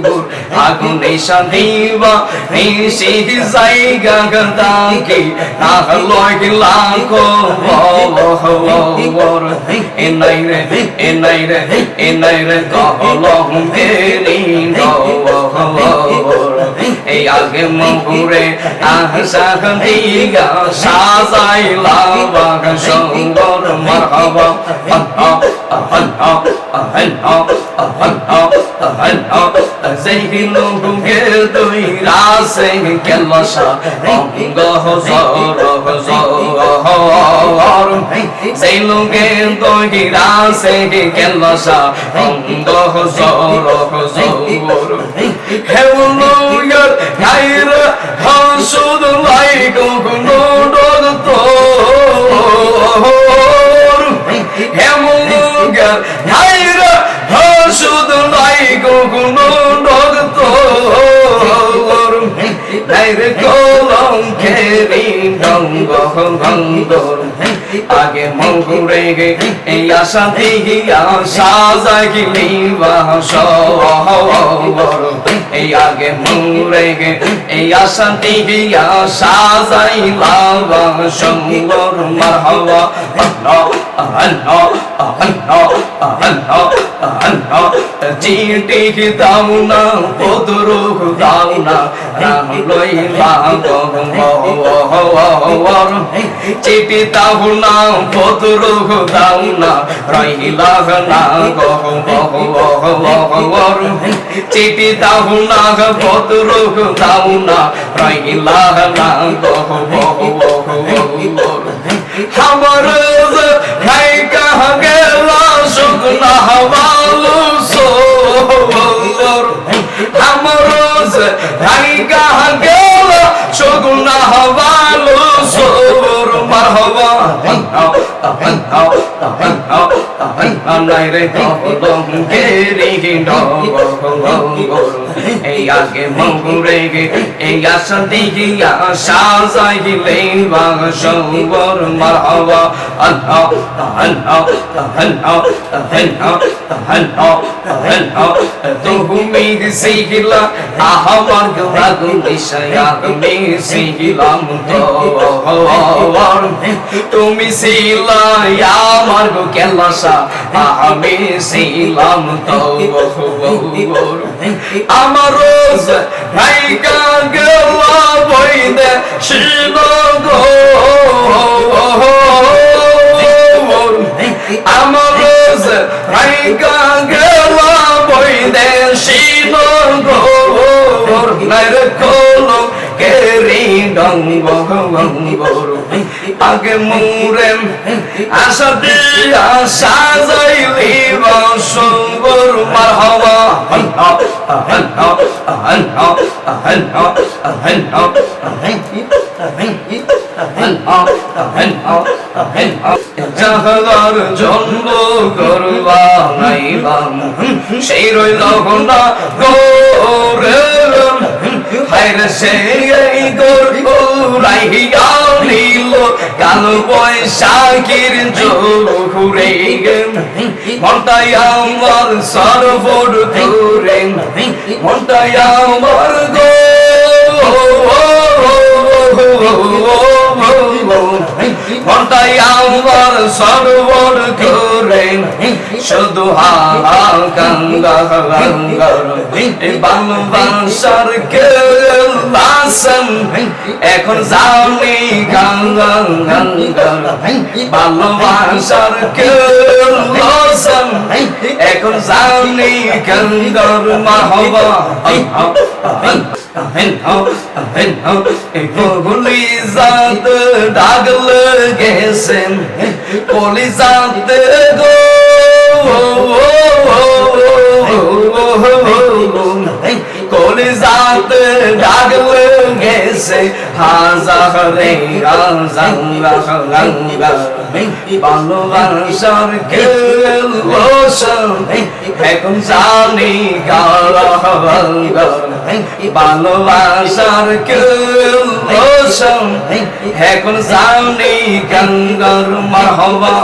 কুকুর আগুনে সাধিবা নিশি জায়গা গদাকে না লয় লাখ বহর এ নাই রে কলম কেরি গহর এই আগে মহুরে আশা দিগা সাজাইলা বাগ সুন্দর মারহাবা Zeyno gel doy rase kelasa gah zor Zeyno gel doy rase kelasa gah zor Hello yar hayra hasud like no doctor Hello yar hayra hasud like no Naire kolong keri donggoh gongdor Age mongurege ya santi ya sazagi liwa shawar Age mongurege ya santi ya sazai lawa shawar marhawa Chiti dauna poduru dauna ramloi bangor Chiti dauna poduru dauna raila na gor Chiti dauna poduru dauna raila na gor Hamar hai kaha gela sugna hawalu Amoroz hai kaha gela sugna hawalu sor marhaba Naire kolong keri dongor Ei age mongurege ei asandigi ya sazai lewa shawar marhaba Tuhumi sihila ahamar gagun dishaya me sihilam Tumi sila ya margo kelasa আমি ছিলাম তো আমার রোজ ভাইকা গেলা বইদে শিল গো আমার রোজ ভাইকা গেলা বইদে শিল গো নাইরে কলম কেরি ডঙ্গর আগে মুরে আশা দিয়া সাজাইলি সুন্দর মারহাবা যাহার জন্ম করবা নাইলাম সেই রইল না গোরে হায়রে সেই গোর রাইয়া নীল কালো বৈশাখীর জোরে মনটাই আমার সরবর করে মনটাই আমার গো মনটাই আমার সরবর করে শুধু হাঙ্গার ভালোবাসার কেলাসম এখন জানি গাঙ্গার ভালোবাসার কেলাসম এখন জানি গাঙ্গার মাহবা গুলি জাত ডাগল গেছেন কলি জাত গো কলি জাত ডাগল গেছে হাজারে ভালোবাসার কেলসম এখন জানি ভালোবাসার কেলসম এখন জানি গঙ্গার মাহবা